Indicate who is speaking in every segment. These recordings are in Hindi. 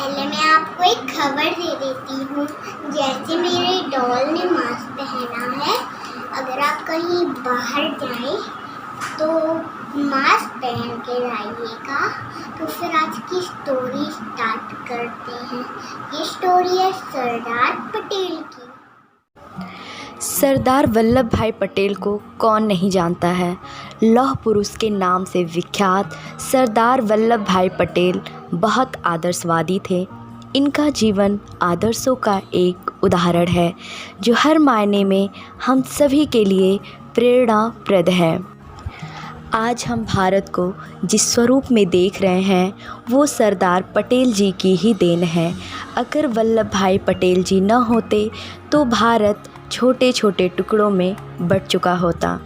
Speaker 1: पहले मैं आपको एक खबर दे देती हूँ। जैसे मेरे डॉल ने मास्क पहना है, अगर आप कहीं बाहर जाएं तो मास्क पहन के जाइएगा। तो फिर आज की स्टोरी स्टार्ट करते हैं। ये स्टोरी है सरदार पटेल की।
Speaker 2: सरदार वल्लभ भाई पटेल को कौन नहीं जानता है। लौह पुरुष के नाम से विख्यात सरदार वल्लभ भाई पटेल बहुत आदर्शवादी थे। इनका जीवन आदर्शों का एक उदाहरण है जो हर मायने में हम सभी के लिए प्रेरणाप्रद है। आज हम भारत को जिस स्वरूप में देख रहे हैं वो सरदार पटेल जी की ही देन है। अगर वल्लभ भाई पटेल जी न होते तो भारत छोटे छोटे टुकड़ों में बँट चुका होता।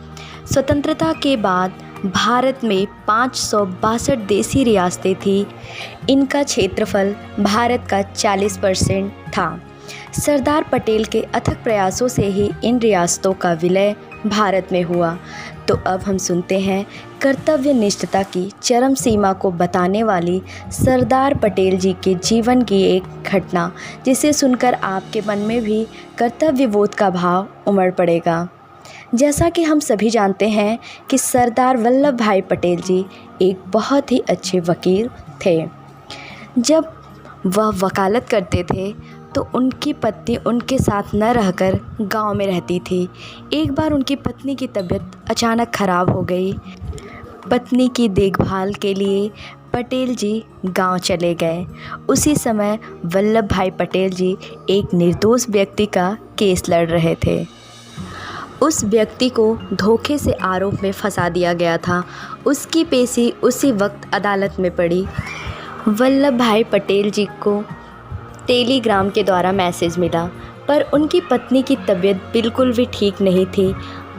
Speaker 2: स्वतंत्रता के बाद भारत में 562 देसी रियासतें थी। इनका क्षेत्रफल भारत का 40% था। सरदार पटेल के अथक प्रयासों से ही इन रियासतों का विलय भारत में हुआ। तो अब हम सुनते हैं कर्तव्यनिष्ठता की चरम सीमा को बताने वाली सरदार पटेल जी के जीवन की एक घटना, जिसे सुनकर आपके मन में भी कर्तव्यबोध का भाव उमड़ पड़ेगा। जैसा कि हम सभी जानते हैं कि सरदार वल्लभ भाई पटेल जी एक बहुत ही अच्छे वकील थे। जब वह वकालत करते थे तो उनकी पत्नी उनके साथ न रहकर गांव में रहती थी। एक बार उनकी पत्नी की तबीयत अचानक ख़राब हो गई। पत्नी की देखभाल के लिए पटेल जी गांव चले गए। उसी समय वल्लभ भाई पटेल जी एक निर्दोष व्यक्ति का केस लड़ रहे थे। उस व्यक्ति को धोखे से आरोप में फंसा दिया गया था। उसकी पेशी उसी वक्त अदालत में पड़ी। वल्लभ भाई पटेल जी को टेलीग्राम के द्वारा मैसेज मिला, पर उनकी पत्नी की तबीयत बिल्कुल भी ठीक नहीं थी।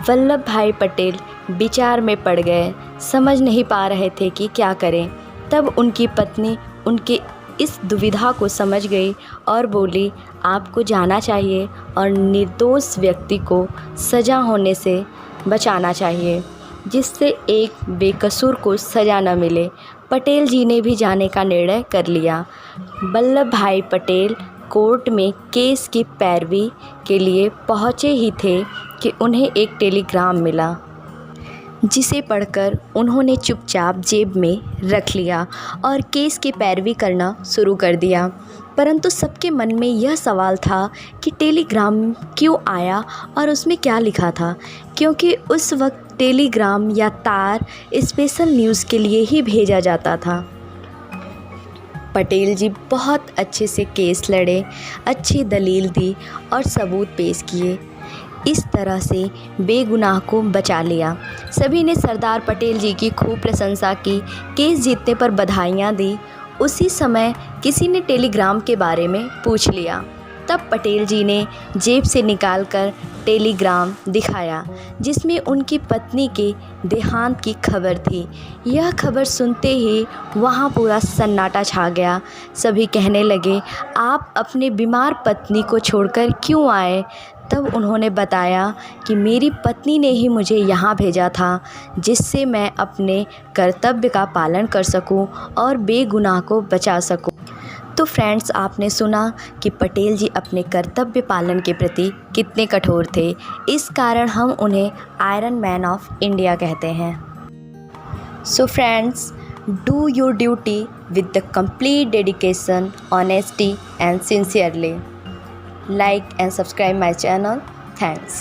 Speaker 2: वल्लभ भाई पटेल विचार में पड़ गए, समझ नहीं पा रहे थे कि क्या करें। तब उनकी पत्नी उनके इस दुविधा को समझ गई और बोली, आपको जाना चाहिए और निर्दोष व्यक्ति को सज़ा होने से बचाना चाहिए, जिससे एक बेकसूर को सज़ा न मिले। पटेल जी ने भी जाने का निर्णय कर लिया। वल्लभ भाई पटेल कोर्ट में केस की पैरवी के लिए पहुँचे ही थे कि उन्हें एक टेलीग्राम मिला, जिसे पढ़कर उन्होंने चुपचाप जेब में रख लिया और केस की पैरवी करना शुरू कर दिया। परंतु सबके मन में यह सवाल था कि टेलीग्राम क्यों आया और उसमें क्या लिखा था, क्योंकि उस वक्त टेलीग्राम या तार स्पेशल न्यूज़ के लिए ही भेजा जाता था। पटेल जी बहुत अच्छे से केस लड़े, अच्छी दलील दी और सबूत पेश किए। इस तरह से बेगुनाह को बचा लिया। सभी ने सरदार पटेल जी की खूब प्रशंसा की, केस जीतने पर बधाइयाँ दी। उसी समय किसी ने टेलीग्राम के बारे में पूछ लिया। तब पटेल जी ने जेब से निकालकर टेलीग्राम दिखाया, जिसमें उनकी पत्नी के देहांत की खबर थी। यह खबर सुनते ही वहाँ पूरा सन्नाटा छा गया। सभी कहने लगे, आप अपने बीमार पत्नी को छोड़कर क्यों आए? तब उन्होंने बताया कि मेरी पत्नी ने ही मुझे यहाँ भेजा था, जिससे मैं अपने कर्तव्य का पालन कर सकूं और बेगुनाह को बचा सकूं। तो फ्रेंड्स, आपने सुना कि पटेल जी अपने कर्तव्य पालन के प्रति कितने कठोर थे। इस कारण हम उन्हें आयरन मैन ऑफ इंडिया कहते हैं। So friends, do your duty with the complete dedication, honesty and sincerely. Like and subscribe my channel. Thanks.